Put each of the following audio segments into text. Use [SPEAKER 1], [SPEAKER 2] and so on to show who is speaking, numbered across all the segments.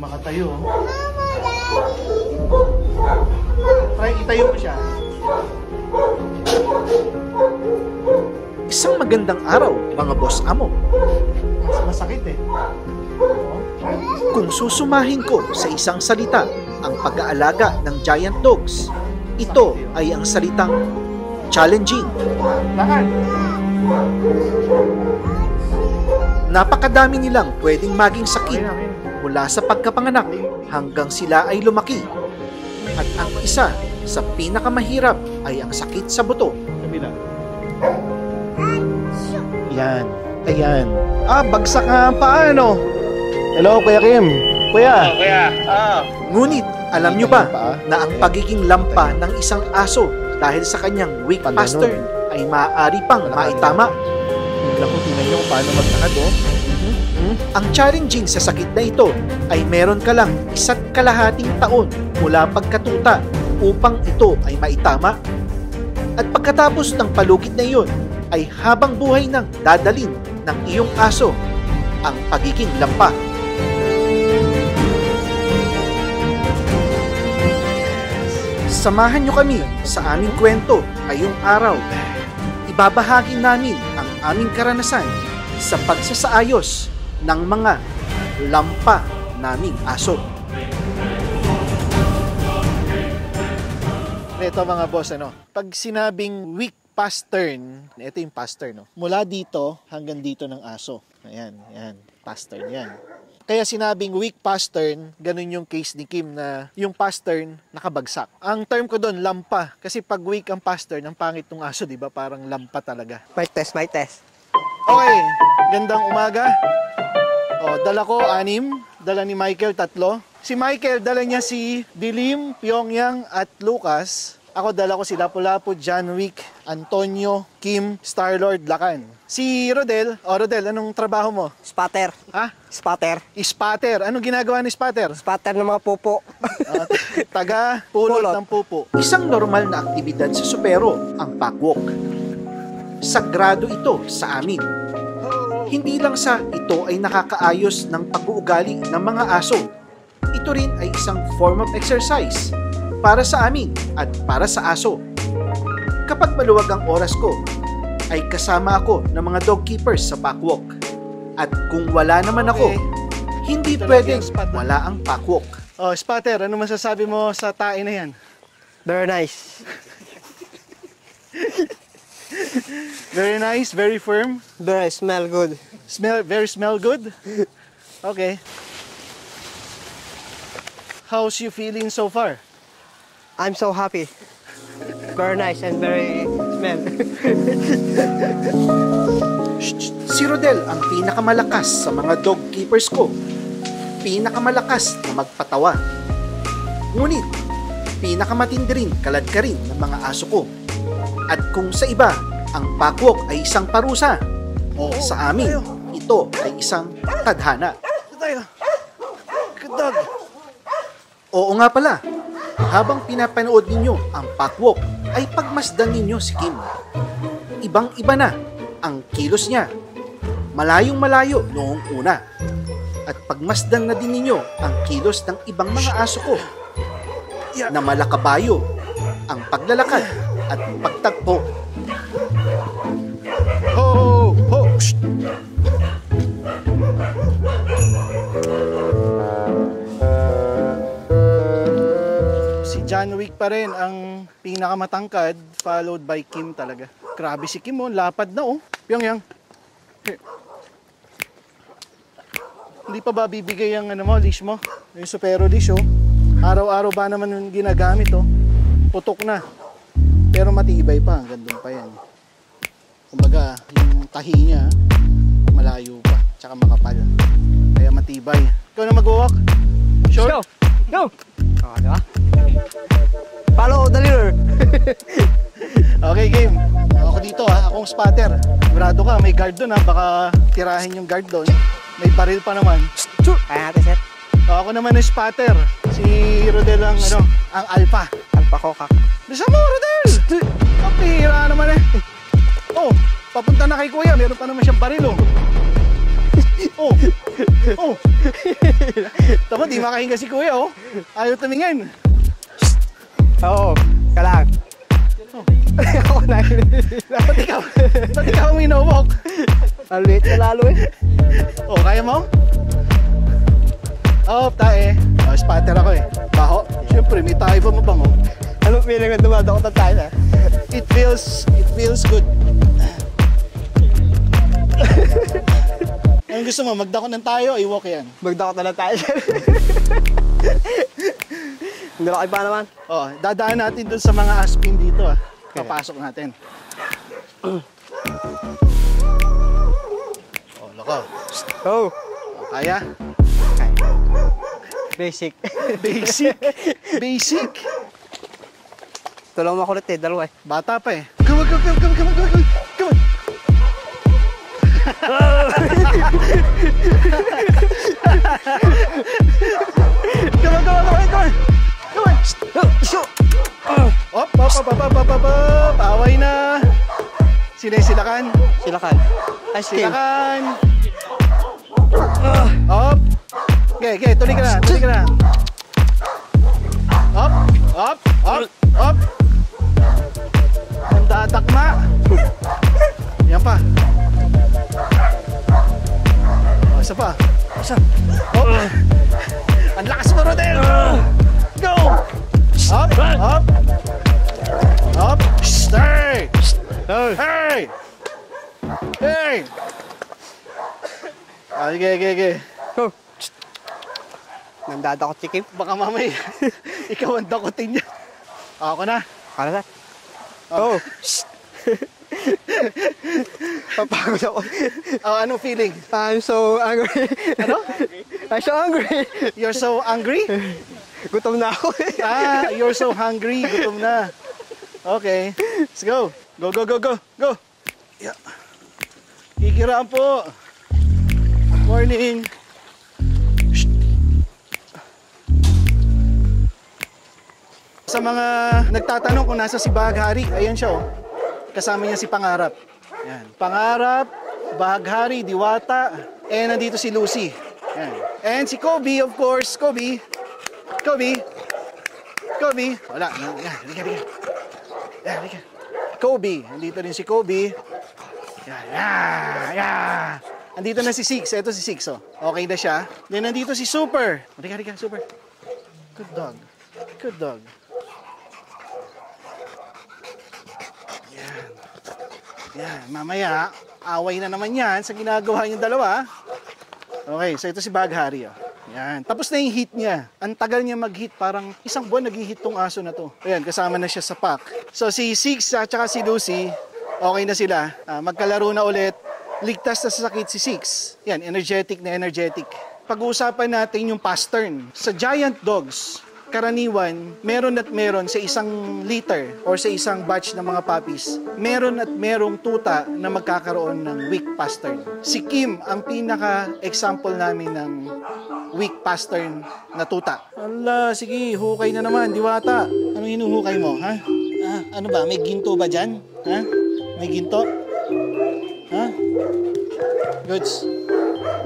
[SPEAKER 1] makatayo. Try itayo mo siya.
[SPEAKER 2] Isang magandang araw, mga boss amo.
[SPEAKER 1] Masakit eh.
[SPEAKER 2] Kung susumahin ko sa isang salita ang pag-aalaga ng giant dogs, ito ay ang salitang challenging.
[SPEAKER 1] Lakad.
[SPEAKER 2] Napakadami nilang pwedeng maging sakit mula sa pagkapanganak hanggang sila ay lumaki. At ang isa sa pinakamahirap ay ang sakit sa buto.
[SPEAKER 1] Kabila.
[SPEAKER 2] Yan, ayan. Bagsak nga ang paa, no?
[SPEAKER 1] Hello, Kuya Kim. Kuya.
[SPEAKER 2] Ngunit, alam nyo ba na ang pagiging lampa ng isang aso dahil sa kanyang weak pastern ay maaari pang maitama?
[SPEAKER 1] Naku, tingnan nyo kung paano magtakad, oh.
[SPEAKER 2] Ang challenging sa sakit na ito ay meron ka lang 1.5 taon mula pagkatuta upang ito ay maitama. At pagkatapos ng palugit na iyon, ay habang buhay nang dadalin ng iyong aso ang pagiging lampa. Samahan nyo kami sa aming kwento ngayong araw. Ibabahagi namin ang aming karanasan sa pagsasaayos ng mga lampa naming aso.
[SPEAKER 1] Ito mga boss, pag sinabing weak pastern, ito yung pastern, mula dito hanggang dito ng aso. Ayan, pastern yan. Kaya sinabing weak pastern, ganun yung case ni Kim na yung pastern nakabagsak. Ang term ko doon, lampa. Kasi pag weak ang pastern, ang pangit ng aso, di ba? Parang lampa talaga.
[SPEAKER 3] Mic test.
[SPEAKER 1] Okay, gandang umaga. Dala ko 6, dala ni Michael 3. Si Michael, dala niya si Dilim, Pyongyang at Lucas. Ako dala ko si Lapu-Lapu, John Wick, Antonio, Kim, Starlord, Lakan. Si Rodel, Rodel, anong trabaho mo?
[SPEAKER 3] Spatter.
[SPEAKER 1] Ha?
[SPEAKER 3] Spatter.
[SPEAKER 1] Spatter. Anong ginagawa ni Spatter?
[SPEAKER 3] Spatter ng mga pupo.
[SPEAKER 1] Taga pulot ng pupo.
[SPEAKER 2] Isang normal na aktibidad sa supero ang packwalk. Sagrado ito sa amin. Hindi lang sa ito ay nakakaayos ng pag-uugali ng mga aso. Ito rin ay isang form of exercise para sa amin at para sa aso. Kapag maluwag ang oras ko, ay kasama ako ng mga dog keepers sa packwalk. At kung wala naman ako, hindi pwedeng wala ang packwalk.
[SPEAKER 1] Spatter, ano masasabi mo sa tae na yan?
[SPEAKER 3] Very nice.
[SPEAKER 1] Very nice, very firm.
[SPEAKER 3] Very smell good.
[SPEAKER 1] Very smell good? Okay. How's you feeling so far?
[SPEAKER 3] I'm so happy. Very nice and very smell.
[SPEAKER 2] Si Rodel ang pinakamalakas sa mga dog keepers ko. Pinakamalakas na magpatawa. Ngunit, pinakamatindi rin kalad ka rin ng mga aso ko. At kung sa iba, ang packwalk ay isang parusa, sa amin, ito ay isang tadhana.
[SPEAKER 1] Good dog.
[SPEAKER 2] Oo nga pala, habang pinapanood ninyo ang packwalk, ay pagmasdan ninyo si Kim. Ibang-iba na ang kilos niya. Malayong-malayo noong una. At pagmasdan na din ninyo ang kilos ng ibang mga aso ko na malakabayo ang paglalakad at pagtagpo.
[SPEAKER 1] Ho! Ho! Shh! Si John Wick pa rin ang pinakamatangkad, followed by Kim talaga. Grabe si Kim, lapad na Pyongyang. Hindi pa ba bibigay ang leash mo? Yung supero leash, Araw-araw ba naman yung ginagamit, Putok na. Pero matibay pa, hanggang doon pa yan. Kumbaga, yung tahi niya, malayo pa, tsaka makapal. Kaya matibay. Ikaw na mag-walk? Sure?
[SPEAKER 3] Go! Diba? Follow the leader.
[SPEAKER 1] Okay, game. Ako dito, akong spatter. Sigurado ka, may guard doon, baka tirahin yung guard doon. May baril pa naman.
[SPEAKER 3] Kaya natin, set.
[SPEAKER 1] Ako naman yung spatter. Si Rodel ang, ang alpha.
[SPEAKER 3] Alpha kokak.
[SPEAKER 1] Bisa mo, Rodel! Ang pihira naman papunta na kay Kuya. Meron pa naman siyang baril, Oh. Tama, di makahinga si kuya, oh. Ayaw tumingin.
[SPEAKER 3] Oo, ka lang.
[SPEAKER 1] Oh.
[SPEAKER 3] Ako na.
[SPEAKER 1] Ba't ikaw ang minumok?
[SPEAKER 3] Ang liit na lalo eh.
[SPEAKER 1] Oh, kaya mo? Oh, tae. Oh, spatter ako eh. Baho. Siyempre, may tayo pa mabango.
[SPEAKER 3] Anong feeling na dumadakot na tayo na?
[SPEAKER 1] It feels good. Anong gusto mo? Magdako ng tayo o i-walk yan?
[SPEAKER 3] Magdakot na lang tayo. Ang laki pa naman.
[SPEAKER 1] Oh, dadaan natin dun sa mga aspin dito ah. Papasok natin. Oh, loko.
[SPEAKER 3] Oh.
[SPEAKER 1] Kaya?
[SPEAKER 3] Basic.
[SPEAKER 1] Basic. Basic.
[SPEAKER 3] Tulong mo kulit eh, dalawa eh.
[SPEAKER 1] Bata pa eh. Come on, come on, come on, come on, come on, come on. Come on, come on, come on, come on. Come on. Op, op, op, op, op, op, op. Away na. Sinisilakan.
[SPEAKER 3] Silakan. Ice cream.
[SPEAKER 1] Silakan. Op. Okay, okay, tuloy ka na, tuloy ka na. Op, op, op, op. Ang tatakma. Yan pa. Oh, isa pa. Isa. Op. Ang lakas mo, Rodel. Go. Up, up. Up. Stay. Hey. Hey. Okay, okay, okay.
[SPEAKER 3] Oh. Nandadakot si Kim.
[SPEAKER 1] Baka mamay, ikaw ang dakutin niya. Ako na.
[SPEAKER 3] Kala na. Oh. Papagod ako.
[SPEAKER 1] Oh, anong feeling?
[SPEAKER 3] I'm so angry.
[SPEAKER 1] Ano?
[SPEAKER 3] I'm so angry.
[SPEAKER 1] You're so angry?
[SPEAKER 3] Gutom na ako eh.
[SPEAKER 1] Ah, you're so hungry. Gutom na. Okay. Let's go. Go, go, go, go. Go. Yeah. Kikiraan po. Morning. Sa mga nagtatanong kung nasa si Bahaghari, ayan siya oh. Kasama niya si Pangarap. Ayan. Pangarap, Bahaghari, Diwata, and nandito si Lucy. Ayan. And si Kobe, of course. Kobe. Kobe. Kobe. Wala. Ayan. Halika, halika. Ayan, halika. Kobe. Nandito rin si Kobe. Ayan. Ayan. Nandito na si Six. Ito si Six oh. Okay na siya. Then nandito si Super. Halika, halika. Super. Good dog. Good dog. Yan, mamaya, away na naman yan sa ginagawa niyong dalawa. Okay, so ito si Bahaghari. Oh. Yan, tapos na yung heat niya. Ang tagal niya mag-heat, parang isang buwan nag-heat tong aso na to. Ayan, kasama na siya sa pack. So si Six at saka si Lucy, okay na sila. Magkalaro na ulit. Ligtas na sa sakit si Six. Yan, energetic na energetic. Pag-uusapan natin yung pastern. Sa giant dogs, karaniwan, meron at meron sa isang litter or sa isang batch ng mga puppies, meron at merong tuta na magkakaroon ng weak pastern. Si Kim ang pinaka-example namin ng weak pastern na tuta. Ala, sige, hukay na naman, Diwata. Anong hinuhukay mo, ha? Ano ba, may ginto ba dyan? Ha? May ginto? Ha? Goods.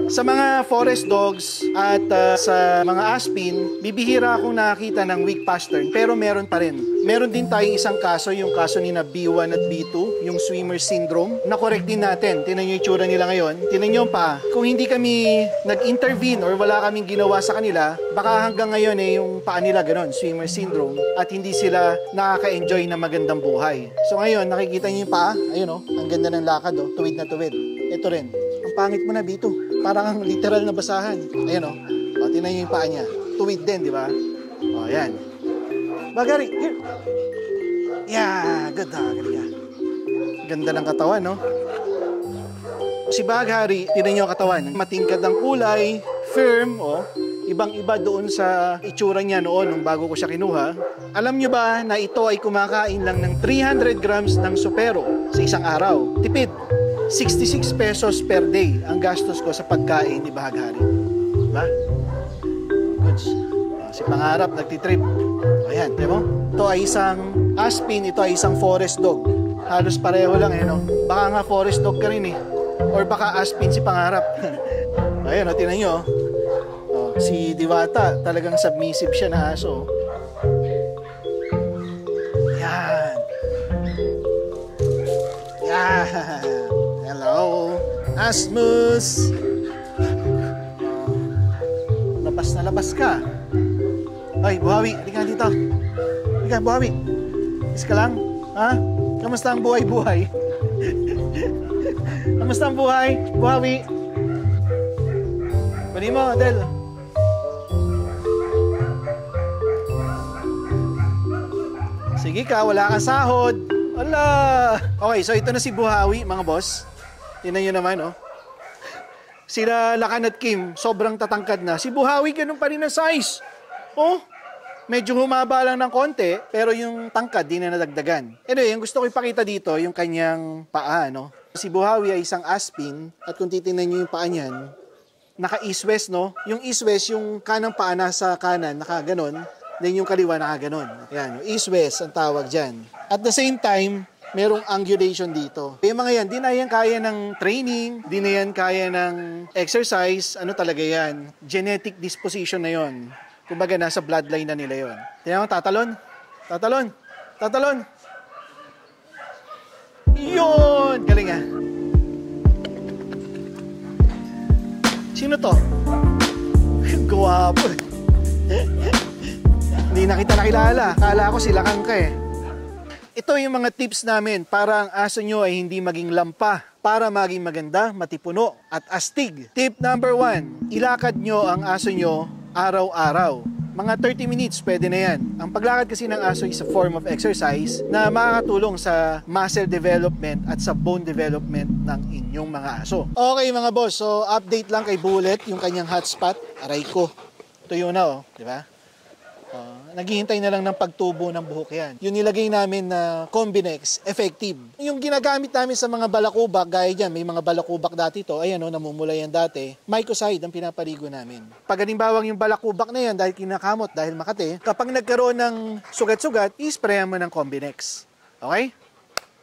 [SPEAKER 1] Sa mga forest dogs at sa mga aspin, bibihira akong nakakita ng weak pastern, pero meron pa rin. Meron din tayong isang kaso, yung kaso ni na B1 at B2, yung swimmer syndrome. Na-correct din natin. Tinan nyo yung itsura nila ngayon. Tinan nyo pa, kung hindi kami nag-intervene or wala kaming ginawa sa kanila, baka hanggang ngayon yung paa nila ganon, swimmer syndrome, at hindi sila nakaka-enjoy na magandang buhay. So ngayon, nakikita nyo yung paa, ayun ang ganda ng lakad, tuwid na tuwid. Ito rin. Ang pangit mo na, Bito. Parang ang literal na basahan. Ayan o. Tinan nyo yung paa niya. Tuwid din, di ba? O, ayan. Bahaghari, here. Yeah, good dog. Ganda ng katawan, no? Si Bahaghari, tinan nyo ang katawan. Matingkad ang kulay, firm, ibang-iba doon sa itsura niya noon nung bago ko siya kinuha. Alam nyo ba na ito ay kumakain lang ng 300 grams ng supero sa isang araw? Tipid. 66 pesos per day ang gastos ko sa pagkain ni Bahaghari. Diba? Goods. Si Pangarap nagtitrip. Ayan, di mo? Ito ay isang aspin, ito ay isang forest dog. Halos pareho lang no? Baka nga forest dog ka rin Or baka aspin si Pangarap. Ayan, o, tinan nyo. Oh, si Diwata, talagang submissive siya na aso. Yan. Yan. Hello. Asmus. Labas na labas ka. Ay, Buhawi, halika dito. Halika, Buhawi. Is ka lang? Ha? Kamusta ang buhay-buhay? Kamusta ang buhay? Buhawi. Kunin mo, Adel. Sige ka, wala kang sahod. Wala. Okay, so ito na si Buhawi, mga boss. Tingnan nyo naman, oh. Sila Lakan at Kim, sobrang tatangkad na. Si Buhawi, ganun pa rin ang size. Oh, medyo humaba lang ng konti, pero yung tangkad, di na nadagdagan. Anyway, yung gusto ko ipakita dito, yung kanyang paa, no? Si Buhawi ay isang aspin, at kung titingnan nyo yung paa niyan, naka-east-west, no? Yung east-west, yung kanang paa nasa kanan, naka-ganon, then yung kaliwa naka-ganon. Yan, east-west ang tawag dyan. At the same time, merong angulation dito. Yung mga yan, di na yan kaya ng training, di na yan kaya ng exercise, ano talaga yan? Genetic disposition na yon. Kumbaga, nasa bloodline na nila yon. Tingnan mo, tatalon. Tatalon. Tatalon. Yun! Galing ah. Sino to? Gwapo. Hindi na kita nakilala. Kala ko sila kang ka eh. Ito yung mga tips namin para ang aso nyo ay hindi maging lampa, para maging maganda, matipuno at astig. Tip number 1, ilakad nyo ang aso nyo araw-araw. Mga 30 minutes, pwede na yan. Ang paglakad kasi ng aso is a form of exercise na makakatulong sa muscle development at sa bone development ng inyong mga aso. Okay mga boss, so update lang kay Bullet, yung kanyang hotspot. Aray ko. Tuyo na oh, di ba? Naghihintay na lang ng pagtubo ng buhok yan. Yung nilagay namin na Combinex, effective. Yung ginagamit namin sa mga balakubak, gaya dyan, may mga balakubak dati to, ayan o, namumula yan dati, mycocide ang pinapaligo namin. Pag halimbawang yung balakubak na yan, dahil kinakamot, dahil makate, kapag nagkaroon ng sugat-sugat, isprayan mo ng Combinex. Okay?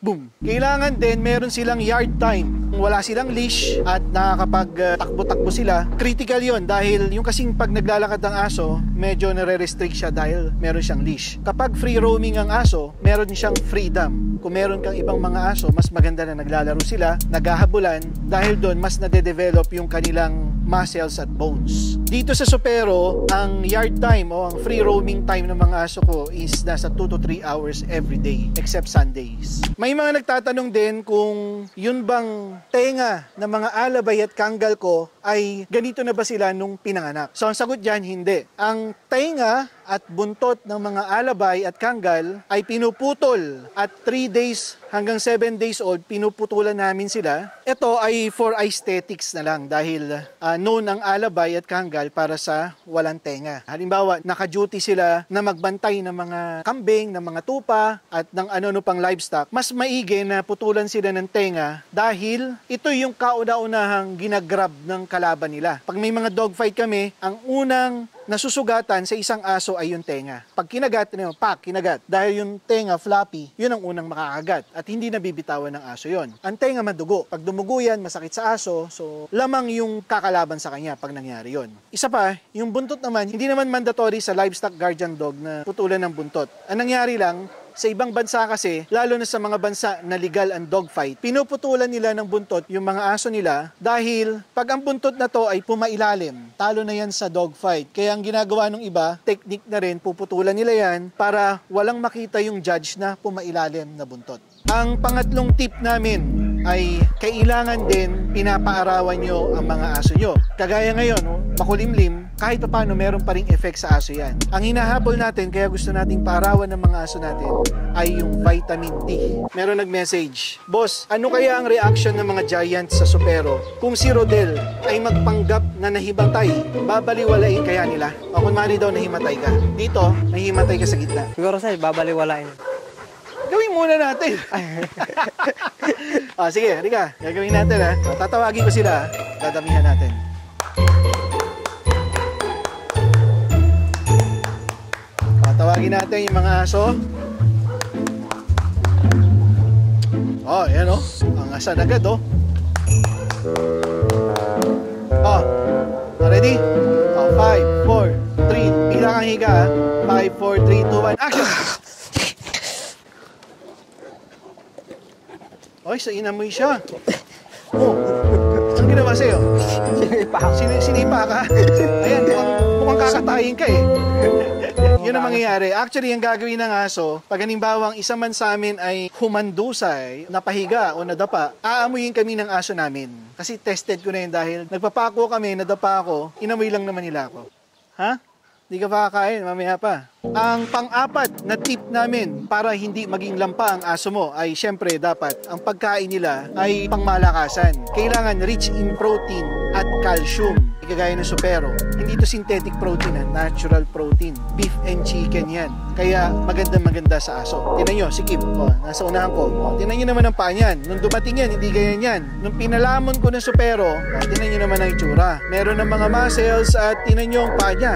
[SPEAKER 1] Boom! Kailangan din meron silang yard time. Kung wala silang leash at nakakapag-takbo-takbo sila, critical yon dahil yung kasing pag naglalakad ng aso, medyo nare-restrict siya dahil meron siyang leash. Kapag free roaming ang aso, meron siyang freedom. Kung meron kang ibang mga aso, mas maganda na naglalaro sila, naghahabulan, dahil doon mas nade-develop yung kanilang muscles at bones. Dito sa Supero, ang yard time o ang free roaming time ng mga aso ko is nasa 2 to 3 hours every day, except Sundays. May mga nagtatanong din kung yun bang tenga ng mga alabay at kanggal ko ay ganito na ba sila nung pinanganak? So ang sagot dyan, hindi. Ang tenga at buntot ng mga alabay at kanggal ay pinuputol at 3 days hanggang 7 days old, pinuputulan namin sila. Ito ay for aesthetics na lang dahil known ang alabay at kanggal para sa walang tenga. Halimbawa, naka-duty sila na magbantay ng mga kambing, ng mga tupa at ng ano pang livestock. Mas maigi na putulan sila ng tenga dahil ito yung kauna-unahang ginagrab ng kalaban nila. Pag may mga dogfight kami, ang unang nasusugatan sa isang aso ay yung tenga. Pag kinagat, kinagat. Dahil yung tenga floppy, yun ang unang makakagat. At hindi nabibitawan ng aso yon. Ang tenga madugo. Pag dumugo yan, masakit sa aso, so lamang yung kakalaban sa kanya pag nangyari yon. Isa pa, yung buntot naman, hindi naman mandatory sa livestock guardian dog na putulan ng buntot. Ang nangyari lang, sa ibang bansa kasi, lalo na sa mga bansa na legal ang dogfight, pinuputulan nila ng buntot yung mga aso nila dahil pag ang buntot na to ay pumailalim, talo na yan sa dogfight. Kaya ang ginagawa ng iba, technique na rin, puputulan nila yan para walang makita yung judge na pumailalim na buntot. Ang pangatlong tip namin ay kailangan din pinapaarawan nyo ang mga aso nyo. Kagaya ngayon, makulimlim, kahit paano meron pa ring effect sa aso yan. Ang hinahabol natin, kaya gusto nating paarawan ng mga aso natin, ay yung vitamin D. Meron nag-message, Boss, ano kaya ang reaction ng mga giants sa Supero kung si Rodel ay magpanggap na nahimatay? Babaliwalain kaya nila? O kung mali daw nahimatay ka. Dito, nahimatay ka sa gitna.
[SPEAKER 3] Siguro sir, babaliwalain.
[SPEAKER 1] Gawin muna natin. Sige, halika. Gagawin natin ha. Tatawagin ko sila. Dadamihan natin. Tatawagin natin yung mga aso. Yan Ang asan agad 5, 4, 3, 2, 1, action! Oy, sa inamoy siya. Oh, ang ginawa sa'yo? Sinipa ka? Ayan, mukhang kakatayin ka eh. Yun ang mangyayari. Actually, ang gagawin ng aso, pag halimbawang isa man sa amin ay humandusay, napahiga o nadapa, aamuyin kami ng aso namin. Kasi tested ko na yun dahil nagpapako kami, nadapa ako, inamoy lang naman nila ako. Ha? Di ka pa kakain, mamaya pa. Ang pang-apat na tip namin para hindi maging lampa ang aso mo ay syempre dapat ang pagkain nila ay pangmalakasan. Kailangan rich in protein at calcium. Kagaya ng supero. Hindi to synthetic protein, natural protein. Beef and chicken yan. Kaya maganda sa aso. Tingnan nyo, si Kim. O, nasa unahan ko. O, tingnan nyo naman ang paa niyan. Nung dumating yan, hindi ganyan yan. Nung pinalamon ko ng supero, tingnan nyo naman ang itsura. Meron ng mga muscles at tingnan nyo ang paa niya.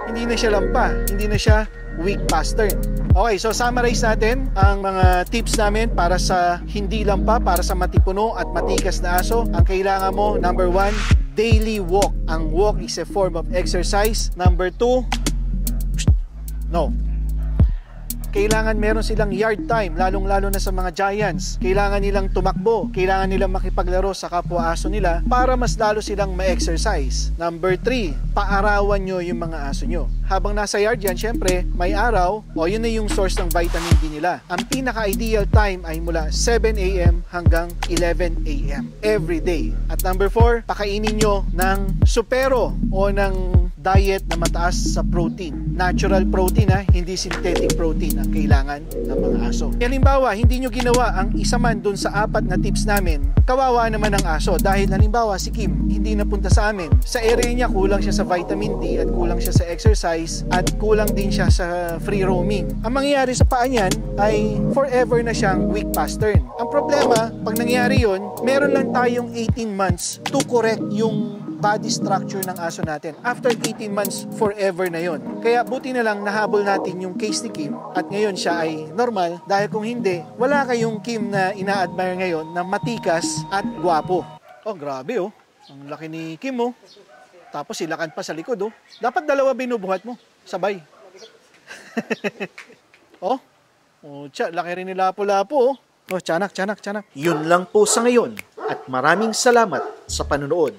[SPEAKER 1] Hindi na siya lampa. Hindi na siya weak pastern. Okay, so summarize natin ang mga tips namin para sa hindi lampa, para sa matipuno at matikas na aso. Ang kailangan mo, number 1, daily walk. Ang walk is a form of exercise. Number 2, no. Kailangan meron silang yard time, lalong-lalo na sa mga giants. Kailangan nilang tumakbo, kailangan nilang makipaglaro sa kapwa-aso nila para mas lalo silang ma-exercise. Number 3, paarawan nyo yung mga aso nyo. Habang nasa yard yan, syempre, may araw, o yun na yung source ng vitamin D nila. Ang pinaka-ideal time ay mula 7 a.m. hanggang 11 a.m. every day. At number 4, pakainin nyo ng supero o ng diet na mataas sa protein. Natural protein hindi synthetic protein ang kailangan ng mga aso. Halimbawa, hindi nyo ginawa ang isa man dun sa 4 na tips namin, kawawa naman ang aso dahil halimbawa si Kim hindi napunta sa amin. Sa area niya kulang siya sa vitamin D at kulang siya sa exercise at kulang din siya sa free roaming. Ang mangyayari sa paa niyan ay forever na siyang weak pastern. Ang problema, pag nangyari yun, meron lang tayong 18 months to correct yung body structure ng aso natin. After 18 months, forever na yon. Kaya buti na lang nahabol natin yung case ni Kim at ngayon siya ay normal dahil kung hindi, wala kayong Kim na ina-admire ngayon na matikas at gwapo. Oh, grabe oh. Ang laki ni Kim oh. Tapos silakan pa sa likod oh. Dapat dalawa binubuhat mo. Sabay. Oh. Oh, laki rin ni Lapu-Lapu oh. Oh, tiyanak.
[SPEAKER 2] Yun lang po sa ngayon at maraming salamat sa panonood.